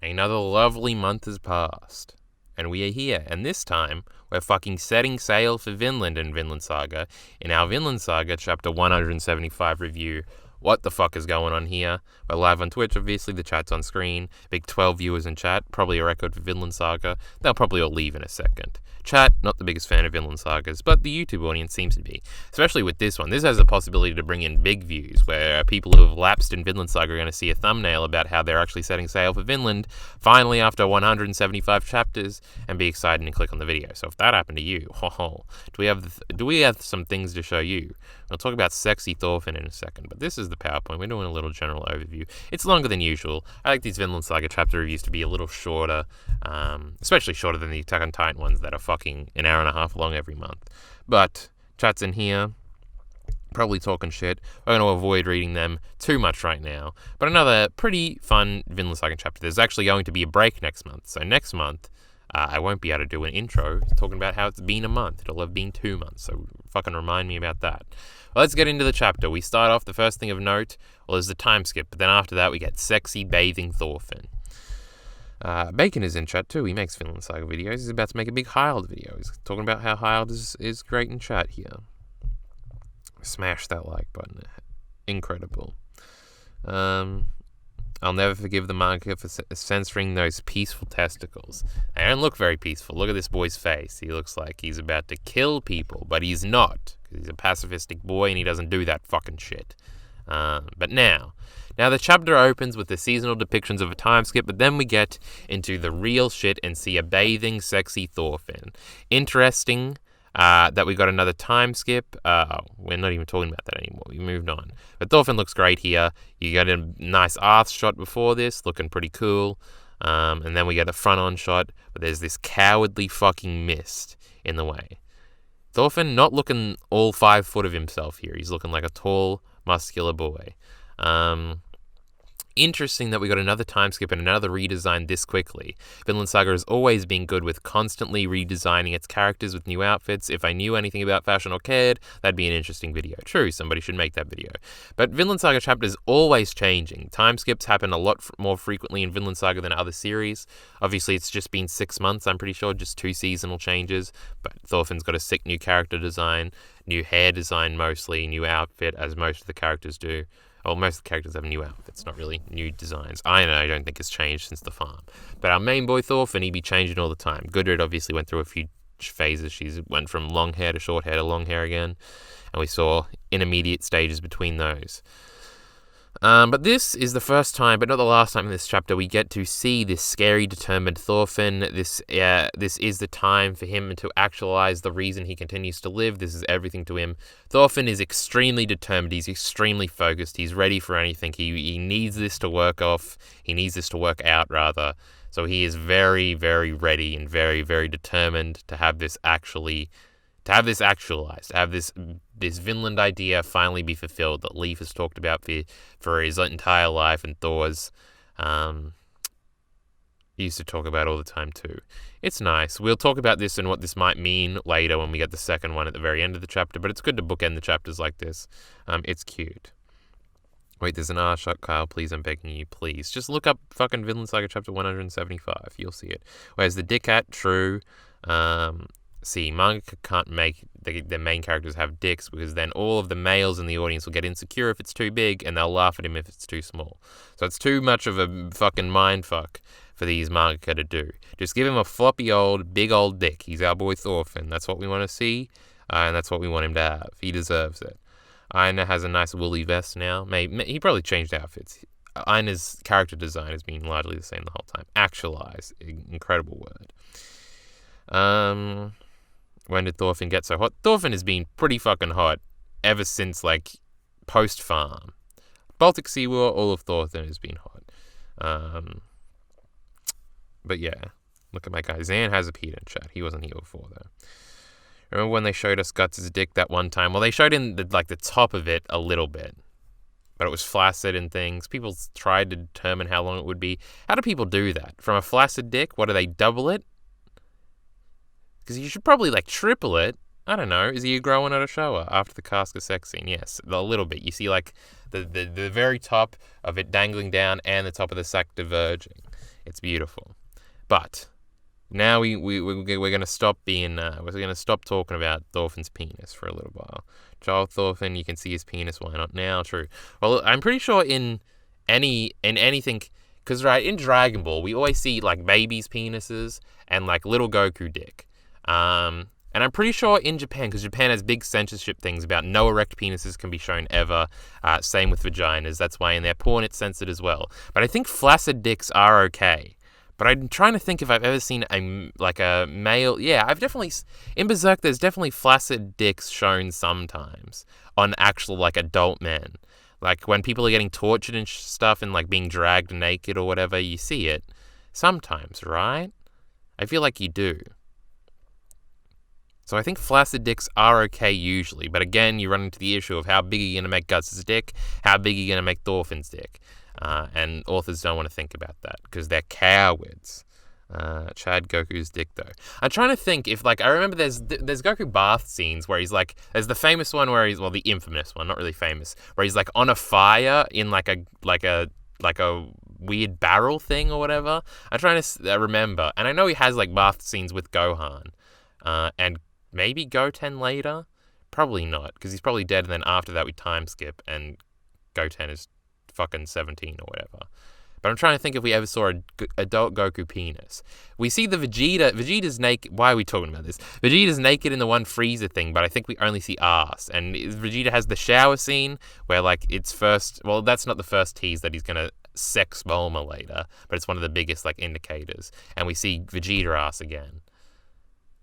Another lovely month has passed, and we are here, and this time, we're fucking setting sail for Vinland in Vinland Saga, in our Vinland Saga chapter 175 review. What the fuck is going on here? We're live on Twitch, obviously, the chat's on screen, big 12 viewers in chat, probably a record for Vinland Saga. They'll probably all leave in a second. Chat, not the biggest fan of Vinland Sagas, but the YouTube audience seems to be. Especially with this one. This has the possibility to bring in big views, where people who have lapsed in Vinland Saga are going to see a thumbnail about how they're actually setting sail for Vinland, finally after 175 chapters, and be excited and click on the video. So if that happened to you, do we have some things to show you? We'll talk about sexy Thorfinn in a second, but this is the PowerPoint. We're doing a little general overview. It's longer than usual. I like these Vinland Saga chapter reviews to be a little shorter, especially shorter than the Attack on Titan ones that are fucking an hour and a half long every month. But chat's in here, probably talking shit. We're going to avoid reading them too much right now. But another pretty fun Vinland Saga chapter. There's actually going to be a break next month. So next month, I won't be able to do an intro talking about how it's been a month. It'll have been 2 months, so fucking remind me about that. Well, let's get into the chapter. We start off, the first thing of note, is the time skip, but then after that we get sexy bathing Thorfinn. Bacon is in chat too. He makes Vinland Saga videos. He's about to make a big Hild video. He's talking about how Hild is great in chat here. Smash that like button. Incredible. I'll never forgive the manga for censoring those peaceful testicles. They don't look very peaceful. Look at this boy's face. He looks like he's about to kill people, but he's not. Because he's a pacifistic boy and he doesn't do that fucking shit. But now the chapter opens with the seasonal depictions of a time skip, but then we get into the real shit and see a bathing, sexy Thorfinn. Interesting that we got another time skip. We're not even talking about that anymore. We moved on. But Thorfinn looks great here. You got a nice arse shot before this, looking pretty cool. And then we get a front-on shot, but there's this cowardly fucking mist in the way. Thorfinn not looking all 5 foot of himself here. He's looking like a tall, muscular boy. Interesting that we got another time skip and another redesign this quickly. Vinland Saga has always been good with constantly redesigning its characters with new outfits. If I knew anything about fashion or cared, that'd be an interesting video. True, somebody should make that video. But Vinland Saga chapters always changing. Time skips happen a lot more frequently in Vinland Saga than other series. Obviously, it's just been 6 months, I'm pretty sure, just 2 seasonal changes. But Thorfinn's got a sick new character design, new hair design mostly, new outfit, as most of the characters do. Well, most of the characters have new outfits, not really new designs. I don't think it's changed since the farm. But our main boy Thorfinn, he be changing all the time. Gudrid obviously went through a few phases. She went from long hair to short hair to long hair again. And we saw intermediate stages between those. But this is the first time, but not the last time in this chapter, we get to see this scary, determined Thorfinn. This is the time for him to actualize the reason he continues to live. This is everything to him. Thorfinn is extremely determined. He's extremely focused. He's ready for anything. He needs this to work off. He needs this to work out, rather. So he is very, very ready and very, very determined to have this actualized, to have this Vinland idea finally be fulfilled that Leif has talked about for his entire life, and Thor's used to talk about all the time too. It's nice. We'll talk about this and what this might mean later when we get the second one at the very end of the chapter, but it's good to bookend the chapters like this. It's cute. Wait, there's an R shot, Kyle. Please, I'm begging you, please. Just look up fucking Vinland Saga chapter 175. You'll see it. Whereas the dick hat, true. See, manga can't make the main characters have dicks, because then all of the males in the audience will get insecure if it's too big, and they'll laugh at him if it's too small. So it's too much of a fucking mindfuck for these manga to do. Just give him a floppy old, big old dick. He's our boy Thorfinn. That's what we want to see, and that's what we want him to have. He deserves it. Aina has a nice woolly vest now. He probably changed outfits. Aina's character design has been largely the same the whole time. Actualize. Incredible word. When did Thorfinn get so hot? Thorfinn has been pretty fucking hot ever since, post-farm. Baltic Sea War, all of Thorfinn has been hot. But yeah, look at my guy. Zan has appeared in chat. He wasn't here before, though. Remember when they showed us Guts' dick that one time? Well, they showed in the top of it a little bit, but it was flaccid and things. People tried to determine how long it would be. How do people do that? From a flaccid dick, what do they double it? Because you should probably, triple it. I don't know. Is he growing at a shower after the Casca sex scene? Yes, a little bit. You see, the very top of it dangling down and the top of the sack diverging. It's beautiful. But now we're going to stop being, we're going to stop talking about Thorfinn's penis for a little while. Child Thorfinn, you can see his penis, why not now? True. Well, I'm pretty sure in anything, because right, in Dragon Ball, we always see like babies' penises and like little Goku dick. And I'm pretty sure in Japan, because Japan has big censorship things about no erect penises can be shown ever. Same with vaginas. That's why in their porn it's censored as well. But I think flaccid dicks are okay. But I'm trying to think if I've ever seen a male. Yeah, I've definitely in Berserk. There's definitely flaccid dicks shown sometimes on actual like adult men. Like when people are getting tortured and stuff and like being dragged naked or whatever, you see it sometimes, right? I feel like you do. So I think flaccid dicks are okay usually, but again, you run into the issue of how big are you going to make Guts' dick, how big are you going to make Thorfinn's dick, and authors don't want to think about that because they're cowards. Chad Goku's dick though. I'm trying to think if like I remember there's Goku bath scenes where he's like there's the famous one where he's the infamous one, not really famous, where he's like on a fire in like a weird barrel thing or whatever. I'm trying to remember, and I know he has like bath scenes with Gohan, and maybe Goten later? Probably not, because he's probably dead, and then after that we time skip, and Goten is fucking 17 or whatever. But I'm trying to think if we ever saw an adult Goku penis. We see the Vegeta's naked. Why are we talking about this? Vegeta's naked in the one Frieza thing, but I think we only see ass. And Vegeta has the shower scene where, like, it's first. Well, that's not the first tease that he's gonna sex Bulma later, but it's one of the biggest, like, indicators. And we see Vegeta ass again.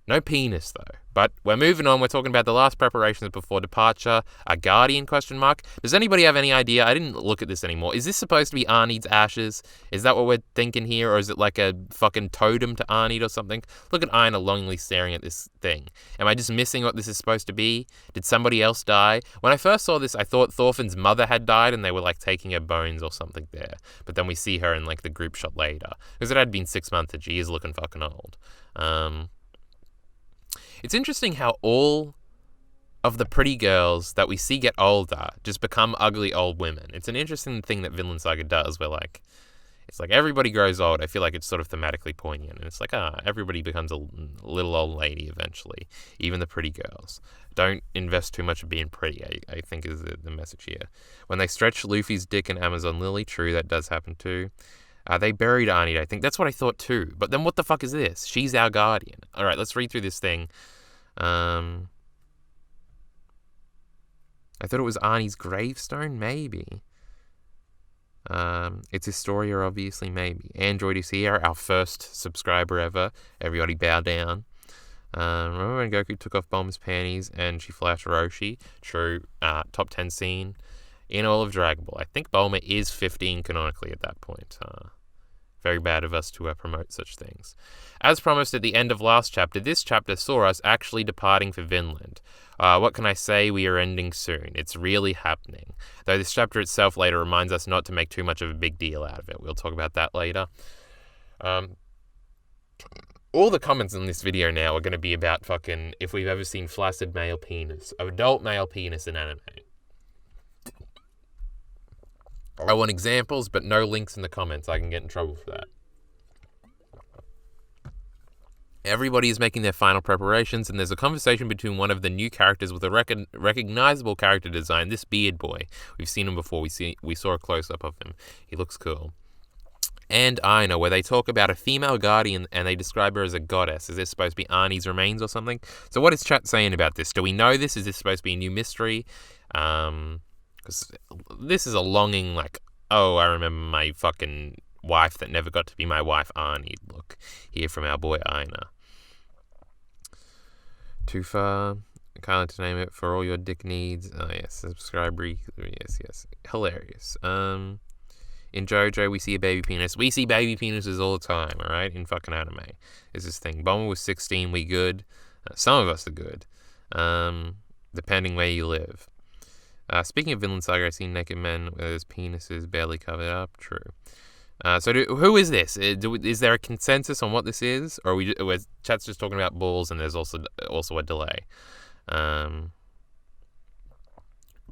No penis, though. But we're moving on. We're talking about the last preparations before departure. A guardian, question mark. Does anybody have any idea? I didn't look at this anymore. Is this supposed to be Arnide's ashes? Is that what we're thinking here? Or is it like a fucking totem to Arnide or something? Look at Aina longingly staring at this thing. Am I just missing what this is supposed to be? Did somebody else die? When I first saw this, I thought Thorfinn's mother had died and they were like taking her bones or something there. But then we see her in like the group shot later. Because it had been 6 months and she is looking fucking old. It's interesting how all of the pretty girls that we see get older just become ugly old women. It's an interesting thing that Vinland Saga does where, like, it's like everybody grows old. I feel like it's sort of thematically poignant. And it's like, everybody becomes a little old lady eventually, even the pretty girls. Don't invest too much in being pretty, I think is the message here. When they stretch Luffy's dick in Amazon Lily, true, that does happen too. They buried Arnide, I think. That's what I thought too. But then what the fuck is this? She's our guardian. All right, let's read through this thing. I thought it was Arnie's gravestone, maybe. It's Historia, obviously, maybe. Android is here, our first subscriber ever. Everybody bow down. Remember when Goku took off Bulma's panties and she flashed Roshi? True. Top 10 scene in all of Dragon Ball. I think Bulma is 15 canonically at that point. Very bad of us to promote such things. As promised at the end of last chapter, this chapter saw us actually departing for Vinland. What can I say? We are ending soon. It's really happening. Though this chapter itself later reminds us not to make too much of a big deal out of it. We'll talk about that later. All the comments in this video now are going to be about fucking if we've ever seen flaccid male penis, adult male penis in anime. I want examples, but no links in the comments. I can get in trouble for that. Everybody is making their final preparations, and there's a conversation between one of the new characters with a recognizable character design, this beard boy. We've seen him before. We saw a close-up of him. He looks cool. And Aina, where they talk about a female guardian, and they describe her as a goddess. Is this supposed to be Arnie's remains or something? So what is chat saying about this? Do we know this? Is this supposed to be a new mystery? Because this is a longing, like, oh, I remember my fucking wife that never got to be my wife, Arnie. Look, here from our boy Aina. Too far. Can't let to name it for all your dick needs. Oh, yes. Subscribe. Yes. Hilarious. In JoJo, we see a baby penis. We see baby penises all the time, alright? In fucking anime. Is this thing. Bulma was 16, we good. Some of us are good. Depending where you live. Speaking of Vinland Saga, I've seen naked men with his penises barely covered up. True. So who is this? Is there a consensus on what this is? Or are chat's just talking about balls and there's also a delay?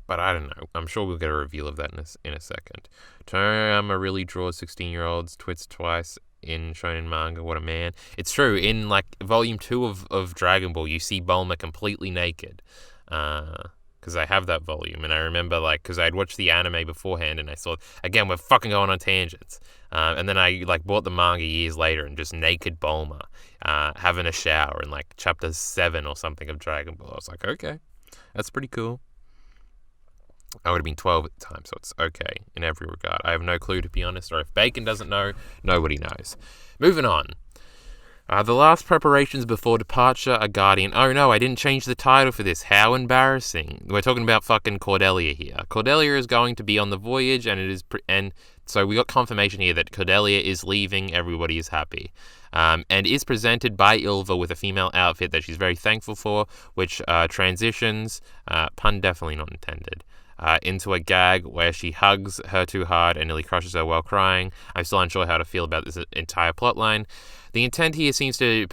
But I don't know. I'm sure we'll get a reveal of that in a second. Toriyama really draws 16-year-olds, twits twice in shonen manga. What a man. It's true. In like volume 2 of Dragon Ball, you see Bulma completely naked. Because I have that volume, and I remember like because I'd watched the anime beforehand, and I saw again we're fucking going on tangents. And then I like bought the manga years later, and just naked Bulma having a shower in like chapter 7 or something of Dragon Ball. I was like, okay, that's pretty cool. I would have been 12 at the time, so it's okay in every regard. I have no clue, to be honest, or if Bacon doesn't know, nobody knows. Moving on. The last preparations before departure are Guardian. Oh no, I didn't change the title for this. How embarrassing. We're talking about fucking Cordelia here. Cordelia is going to be on the voyage, and it is, and so we got confirmation here that Cordelia is leaving. Everybody is happy. And is presented by Ylva with a female outfit that she's very thankful for, which transitions, pun definitely not intended, into a gag where she hugs her too hard and nearly crushes her while crying. I'm still unsure how to feel about this entire plotline. The intent here seems to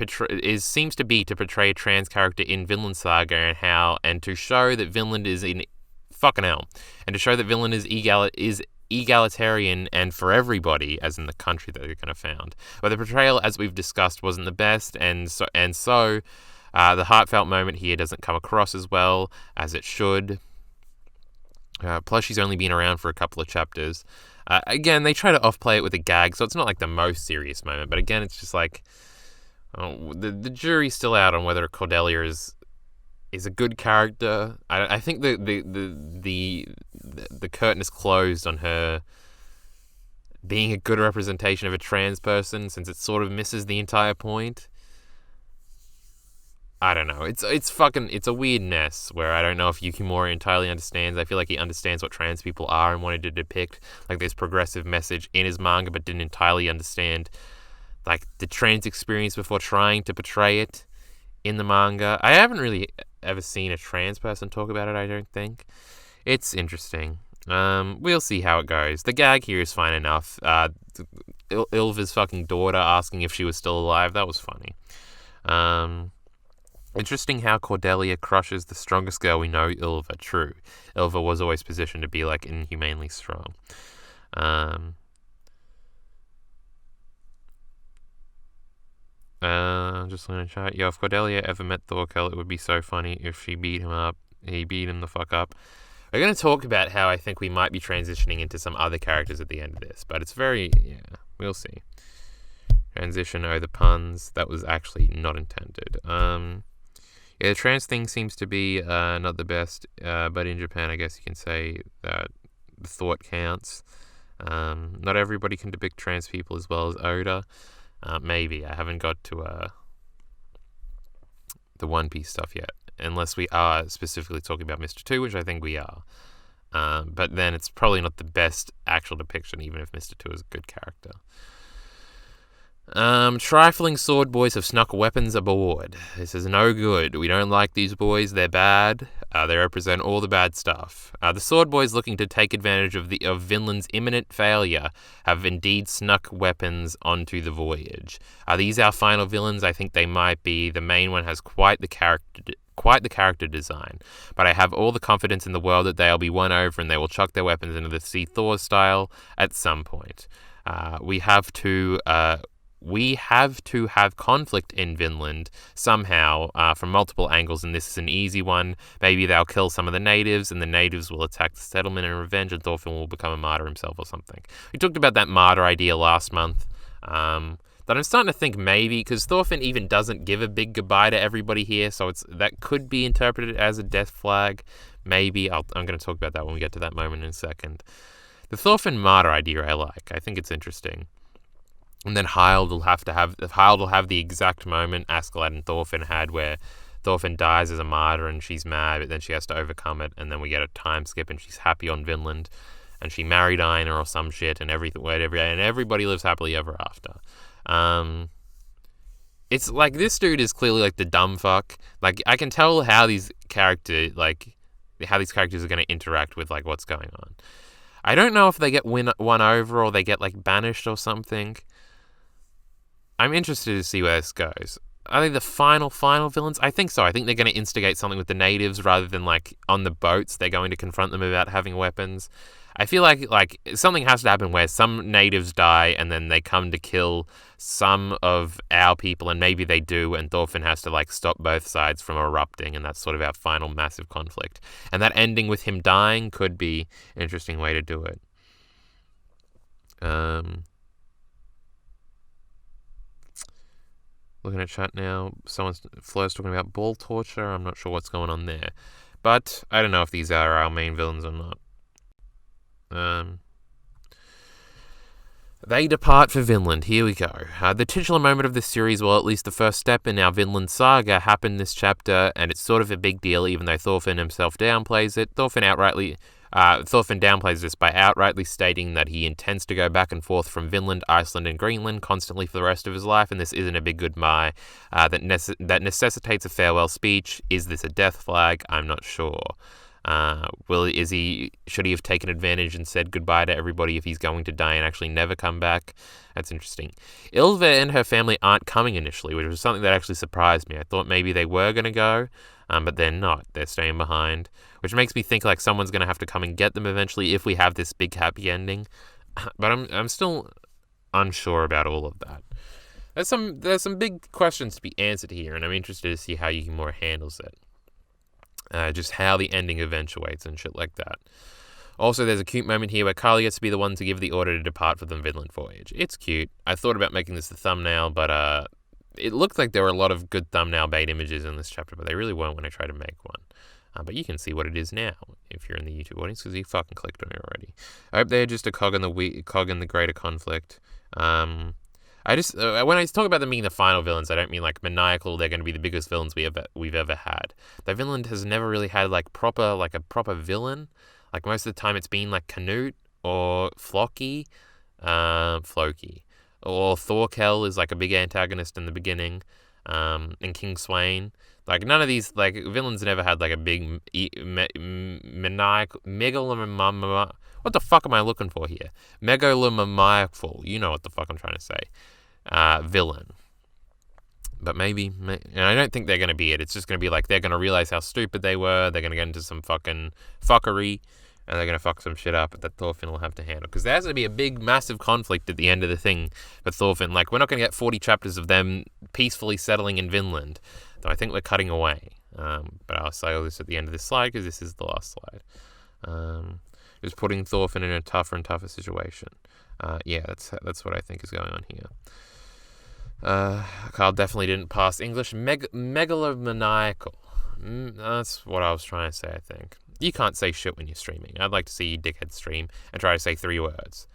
be to portray a trans character in Vinland Saga and to show that Vinland is in fucking hell, and to show that Vinland is egalitarian and for everybody, as in the country that they're going to found. But the portrayal, as we've discussed, wasn't the best, and so the heartfelt moment here doesn't come across as well as it should. Plus, she's only been around for a couple of chapters. Again, they try to off-play it with a gag, so it's not like the most serious moment. But again, it's just like the jury's still out on whether Cordelia is a good character. I think the curtain is closed on her being a good representation of a trans person, since it sort of misses the entire point. I don't know. It's a weird mess where I don't know if Yukimura entirely understands. I feel like he understands what trans people are and wanted to depict like this progressive message in his manga, but didn't entirely understand like the trans experience before trying to portray it in the manga. I haven't really ever seen a trans person talk about it, I don't think. It's interesting. We'll see how it goes. The gag here is fine enough. Ylva's fucking daughter asking if she was still alive, that was funny. Interesting how Cordelia crushes the strongest girl we know, Ylva. True. Ylva was always positioned to be like inhumanely strong. Just gonna chat. Yo, if Cordelia ever met Thorkel, it would be so funny if he beat him the fuck up. We're gonna talk about how I think we might be transitioning into some other characters at the end of this, but it's we'll see. Transition, the puns. That was actually not intended. The trans thing seems to be not the best, but in Japan, I guess you can say that the thought counts. Not everybody can depict trans people as well as Oda. Maybe. I haven't got to the One Piece stuff yet, unless we are specifically talking about Mr. 2, which I think we are. But then it's probably not the best actual depiction, even if Mr. 2 is a good character. Trifling sword boys have snuck weapons aboard. This is no good. We don't like these boys. They're bad. They represent all the bad stuff. The sword boys, looking to take advantage of Vinland's imminent failure, have indeed snuck weapons onto the voyage. Are these our final villains? I think they might be. The main one has quite the character design, but I have all the confidence in the world that they'll be won over and they will chuck their weapons into the sea, Thor style, at some point. We have to have conflict in Vinland somehow from multiple angles, and this is an easy one. Maybe they'll kill some of the natives, and the natives will attack the settlement in revenge, and Thorfinn will become a martyr himself or something. We talked about that martyr idea last month, but I'm starting to think maybe, because Thorfinn even doesn't give a big goodbye to everybody here, so that could be interpreted as a death flag. Maybe. I'm going to talk about that when we get to that moment in a second. The Thorfinn martyr idea I like. I think it's interesting. And then Hild will have the exact moment Askeladd and Thorfinn had, where Thorfinn dies as a martyr and she's mad, but then she has to overcome it, and then we get a time skip and she's happy on Vinland, and she married Einar or some shit, and and everybody lives happily ever after. It's like this dude is clearly like the dumb fuck. Like I can tell how these characters are going to interact with like what's going on. I don't know if they get won over or they get like banished or something. I'm interested to see where this goes. Are they the final villains? I think so. I think they're going to instigate something with the natives rather than like on the boats. They're going to confront them about having weapons. I feel like something has to happen where some natives die and then they come to kill some of our people, and maybe they do, and Thorfinn has to like stop both sides from erupting, and that's sort of our final massive conflict. And that ending with him dying could be an interesting way to do it. Looking at chat now, Flo's talking about ball torture. I'm not sure what's going on there, but I don't know if these are our main villains or not. They depart for Vinland. Here we go. The titular moment of this series, well, at least the first step in our Vinland Saga, happened this chapter, and it's sort of a big deal, even though Thorfinn himself downplays it. Thorfinn downplays this by outrightly stating that he intends to go back and forth from Vinland, Iceland, and Greenland constantly for the rest of his life, and this isn't a big goodbye that necessitates a farewell speech. Is this a death flag? I'm not sure. Should he have taken advantage and said goodbye to everybody if he's going to die and actually never come back? That's interesting. Ylva and her family aren't coming initially, which was something that actually surprised me. I thought maybe they were going to go, but they're not. They're staying behind, which makes me think like someone's going to have to come and get them eventually if we have this big happy ending. But I'm still unsure about all of that. There's some big questions to be answered here, and I'm interested to see how Yukimura handles it. Just how the ending eventuates and shit like that. Also, there's a cute moment here where Kali gets to be the one to give the order to depart for the Vinland voyage. It's cute. I thought about making this the thumbnail, but it looked like there were a lot of good thumbnail bait images in this chapter, but they really weren't when I tried to make one. But you can see what it is now if you're in the YouTube audience, because you fucking clicked on it already. I hope they're just a cog in the greater conflict. When I talk about them being the final villains, I don't mean like maniacal. They're going to be the biggest villains we've ever had. Though Vinland has never really had a proper villain. Like most of the time, it's been like Canute or Floki, or Thorkel is like a big antagonist in the beginning, and King Swain. Like none of these villains never had like a big maniacal megalomaniacal. What the fuck am I looking for here? Megalomaniacal. You know what the fuck I'm trying to say. Villain. But maybe, and I don't think they're going to be it. It's just going to be like they're going to realize how stupid they were. They're going to get into some fucking fuckery, and they're going to fuck some shit up that Thorfinn will have to handle. Because there's going to be a big, massive conflict at the end of the thing for Thorfinn. Like, we're not going to get 40 chapters of them peacefully settling in Vinland. Though I think we're cutting away. But I'll say all this at the end of this slide, because this is the last slide. Is putting Thorfinn in a tougher and tougher situation. Yeah, that's what I think is going on here. Carl definitely didn't pass English. Megalomaniacal. That's what I was trying to say, I think. You can't say shit when you're streaming. I'd like to see you dickhead stream and try to say 3 words.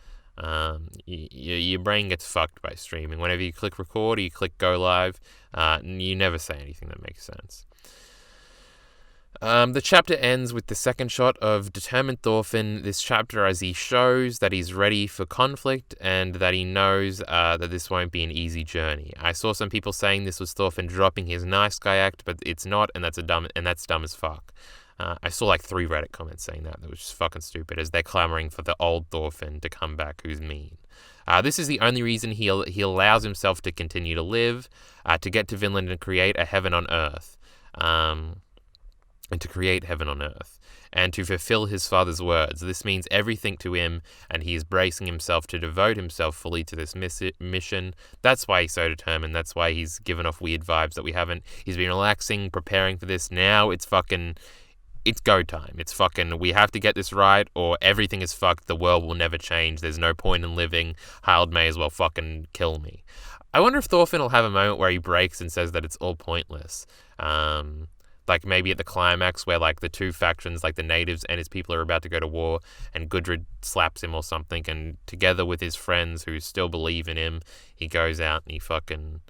Your brain gets fucked by streaming. Whenever you click record or you click go live, you never say anything that makes sense. The chapter ends with the second shot of determined Thorfinn. This chapter, as he shows that he's ready for conflict and that he knows that this won't be an easy journey. I saw some people saying this was Thorfinn dropping his nice guy act, but it's not, and that's dumb as fuck. I saw like 3 Reddit comments saying that was just fucking stupid, as they're clamoring for the old Thorfinn to come back, who's mean. This is the only reason he allows himself to continue to live, to get to Vinland and create a heaven on earth. And to create heaven on earth, and to fulfill his father's words. This means everything to him, and he is bracing himself to devote himself fully to this mission. That's why he's so determined. That's why he's given off weird vibes that we haven't. He's been relaxing, preparing for this. Now it's go time. It's fucking, we have to get this right, or everything is fucked. The world will never change. There's no point in living. Hald may as well fucking kill me. I wonder if Thorfinn will have a moment where he breaks and says that it's all pointless. Like maybe at the climax where like the 2 factions, like the natives and his people, are about to go to war, and Gudrid slaps him or something, and together with his friends who still believe in him, he goes out and he fucking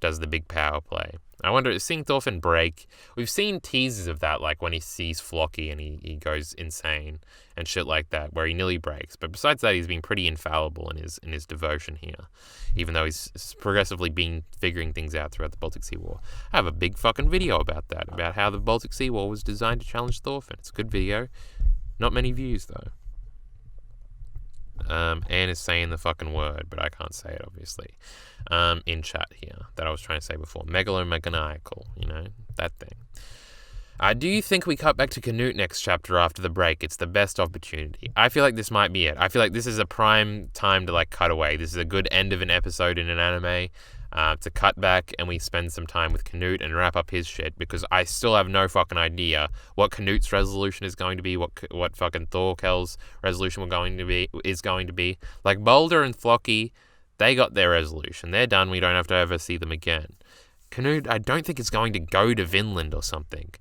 does the big power play. I wonder, seeing Thorfinn break, we've seen teasers of that, like when he sees Floki and he goes insane and shit like that, where he nearly breaks. But besides that, he's been pretty infallible in his devotion here, even though he's progressively been figuring things out throughout the Baltic Sea War. I have a big fucking video about that, about how the Baltic Sea War was designed to challenge Thorfinn. It's a good video. Not many views, though. Anne is saying the fucking word, but I can't say it, obviously. In chat here, that I was trying to say before. Megalomaniacal, that thing. Do you think we cut back to Canute next chapter after the break? It's the best opportunity. I feel like this might be it. I feel like this is a prime time to cut away. This is a good end of an episode in an anime to cut back and we spend some time with Canute and wrap up his shit, because I still have no fucking idea what Canute's resolution is going to be, what fucking Thorkel's resolution is going to be. Like Boulder and Flocky, they got their resolution. They're done. We don't have to ever see them again. Canute, I don't think is going to go to Vinland or something.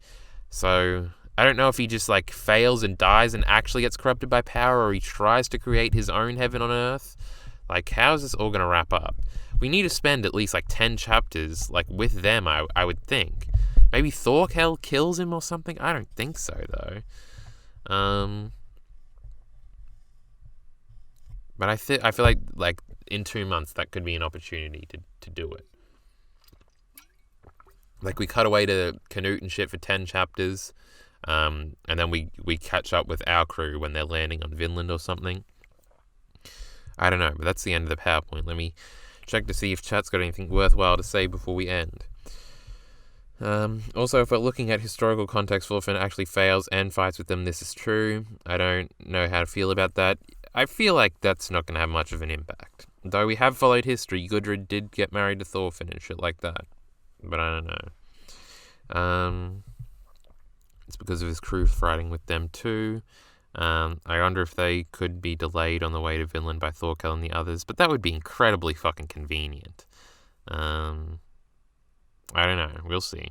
So I don't know if he just fails and dies and actually gets corrupted by power, or he tries to create his own heaven on Earth. How is this all going to wrap up? We need to spend at least 10 chapters with them, I would think. Maybe Thorkel kills him or something? I don't think so, though. But I feel like in 2 months that could be an opportunity to do it. We cut away to Canute and shit for 10 chapters, and then we catch up with our crew when they're landing on Vinland or something. I don't know, but that's the end of the PowerPoint. Let me check to see if chat's got anything worthwhile to say before we end. Also, if we're looking at historical context, Thorfinn actually fails and fights with them. This is true. I don't know how to feel about that. I feel like that's not going to have much of an impact. Though we have followed history, Gudrid did get married to Thorfinn and shit like that. But I don't know. It's because of his crew fighting with them too. I wonder if they could be delayed on the way to Vinland by Thorkel and the others, but that would be incredibly fucking convenient. I don't know. We'll see.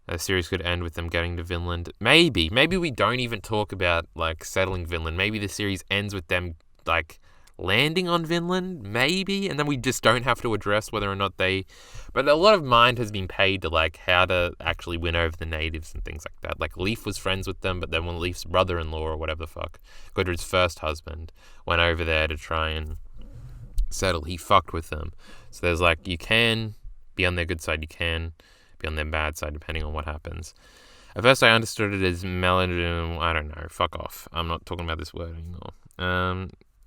The series could end with them getting to Vinland. Maybe we don't even talk about settling Vinland. Maybe the series ends with them landing on Vinland, maybe, and then we just don't have to address whether or not they... But a lot of mind has been paid to how to actually win over the natives and things like that. Leif was friends with them, but then when Leif's brother-in-law or whatever the fuck, Gudrid's first husband, went over there to try and settle, he fucked with them. So there's you can be on their good side, you can be on their bad side, depending on what happens. At first I understood it as melody. I don't know, fuck off. I'm not talking about this word anymore.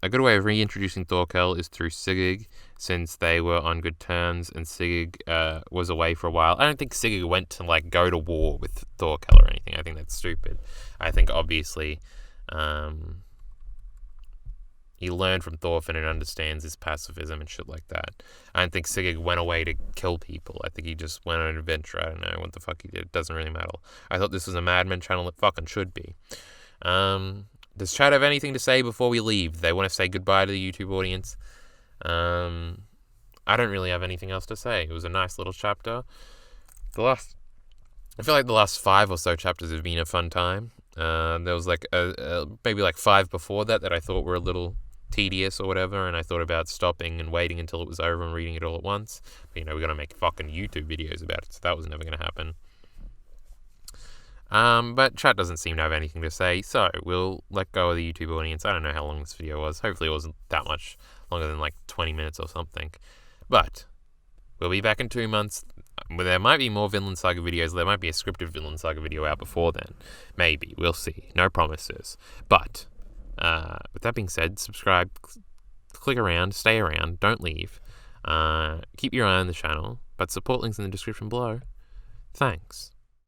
A good way of reintroducing Thorkel is through Sigurd, since they were on good terms and Sigurd was away for a while. I don't think Sigurd went to go to war with Thorkel or anything. I think that's stupid. I think obviously he learned from Thorfinn and understands his pacifism and shit like that. I don't think Sigurd went away to kill people. I think he just went on an adventure. I don't know what the fuck he did. It doesn't really matter. I thought this was a Mad Men channel. It fucking should be. Does chat have anything to say before we leave? They want to say goodbye to the YouTube audience. I don't really have anything else to say. It was a nice little chapter. I feel like the last 5 or so chapters have been a fun time. There was maybe 5 before that I thought were a little tedious or whatever, and I thought about stopping and waiting until it was over and reading it all at once. But we're gonna make fucking YouTube videos about it, so that was never gonna happen. But chat doesn't seem to have anything to say, so we'll let go of the YouTube audience. I don't know how long this video was. Hopefully it wasn't that much longer than 20 minutes or something. But we'll be back in 2 months. There might be more Vinland Saga videos. There might be a scripted Vinland Saga video out before then. Maybe. We'll see. No promises. But with that being said, subscribe, click around, stay around, don't leave. Keep your eye on the channel, but support links in the description below. Thanks.